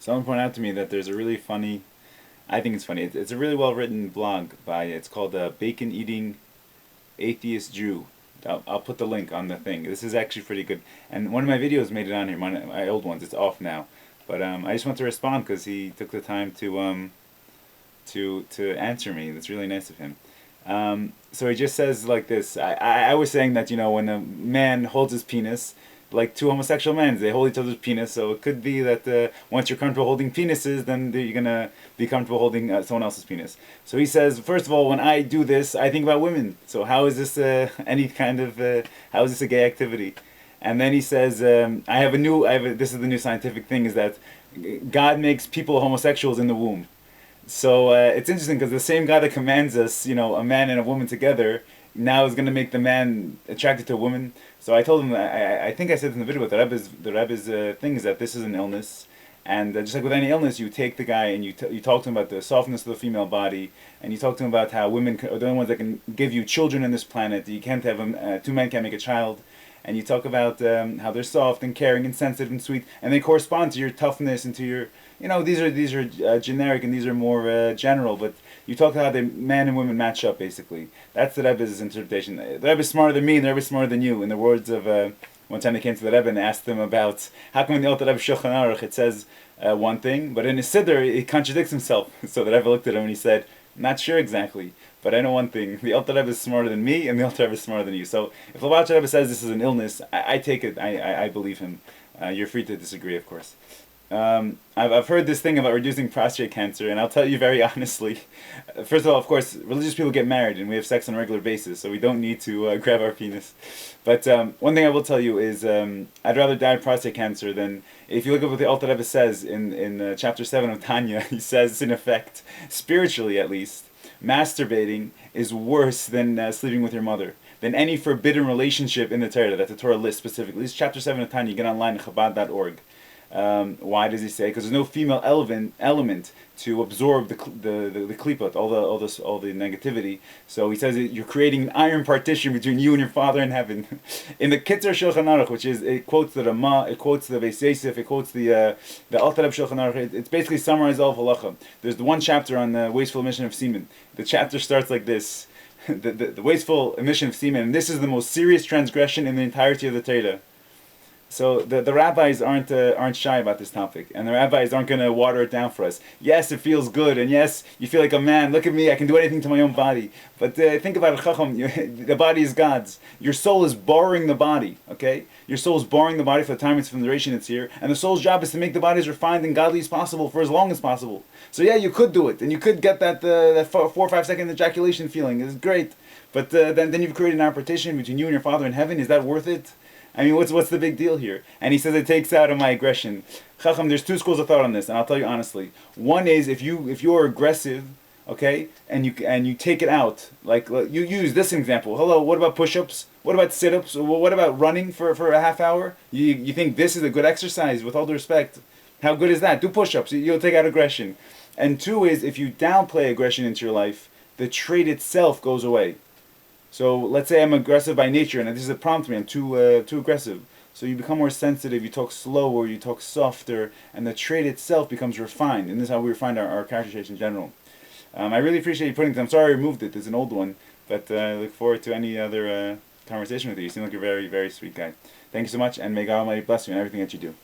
Someone pointed out to me that there's a really funny, I think it's funny, it's a really well written blog it's called Bacon Eating Atheist Jew. I'll put the link on the thing. This is actually pretty good. And one of my videos made it on here, my old ones, it's off now. But I just want to respond because he took the time to answer me. That's really nice of him. So he just says like this. I was saying that, when a man holds his penis, like two homosexual men, they hold each other's penis, so it could be that once you're comfortable holding penises, then you're going to be comfortable holding someone else's penis. So he says, first of all, when I do this, I think about women. So how is this any kind of, how is this a gay activity? And then he says, this is the new scientific thing, is that God makes people homosexuals in the womb. So it's interesting because the same God that commands us, a man and a woman together, now is going to make the man attracted to a woman. So I told him, I think I said in the video, but the Rebbe's thing is that this is an illness, and just like with any illness, you take the guy and you talk to him about the softness of the female body, and you talk to him about how women are the only ones that can give you children on this planet. You can't have two men can't make a child. And you talk about how they're soft and caring and sensitive and sweet, and they correspond to your toughness and to your, these are generic and these are more general. But you talk about how the man and women match up. Basically, that's the Rebbe's interpretation. The Rebbe's smarter than me, and the Rebbe's smarter than you. In the words of one time they came to the Rebbe and asked him about how come in the Alter Rebbe Shulchan Aruch it says one thing, but in his Siddur it contradicts himself. So the Rebbe looked at him and he said, "Not sure exactly. But I know one thing, the Alter Rebbe is smarter than me, and the Alter Rebbe is smarter than you." So if the Alter Rebbe says this is an illness, I take it, I believe him. You're free to disagree, of course. I've heard this thing about reducing prostate cancer, and I'll tell you very honestly. First of all, of course, religious people get married, and we have sex on a regular basis, so we don't need to grab our penis. But one thing I will tell you is I'd rather die of prostate cancer than, if you look at what the Alter Rebbe says in chapter 7 of Tanya, he says, in effect, spiritually at least, masturbating is worse than sleeping with your mother, than any forbidden relationship in the Torah, that the Torah lists specifically. This is chapter 7 of Tanya. You get online at Chabad.org. Why does he say? Because there's no female element to absorb the klipot, all the negativity. So he says you're creating an iron partition between you and your Father in heaven. In the Kitzur Shulchan Aruch, which is, it quotes the Ramah, it quotes the Beis Yosef, it quotes the Alter Rebbe Shulchan Aruch. It's basically summarized all of halacha. There's the one chapter on the wasteful emission of semen. The chapter starts like this: the wasteful emission of semen, and this is the most serious transgression in the entirety of the Torah. So the rabbis aren't shy about this topic, and the rabbis aren't going to water it down for us. Yes, it feels good, and yes, you feel like a man. Look at me, I can do anything to my own body. But think about it, Chacham. The body is God's. Your soul is borrowing the body. Okay, your soul is borrowing the body for the time, from the duration it's here, and the soul's job is to make the body as refined and godly as possible for as long as possible. So yeah, you could do it, and you could get that 4 or 5 second ejaculation feeling. It's great, but then you've created an partition between you and your Father in heaven. Is that worth it? I mean, what's the big deal here? And he says it takes out of my aggression. Chacham, there's two schools of thought on this, and I'll tell you honestly. One is if you're aggressive, okay, and you take it out, like you use this example. Hello, what about push-ups? What about sit-ups? What about running for a half hour? You think this is a good exercise? With all due respect, how good is that? Do push-ups. You'll take out aggression. And two is if you downplay aggression into your life, the trait itself goes away. So let's say I'm aggressive by nature, and this is a problem to me. I'm too aggressive. So you become more sensitive. You talk slower. You talk softer, and the trait itself becomes refined. And this is how we refine our character traits in general. I really appreciate you putting it. I'm sorry I removed it. It's an old one, but I look forward to any other conversation with you. You seem like a very, very sweet guy. Thank you so much, and may God Almighty bless you in everything that you do.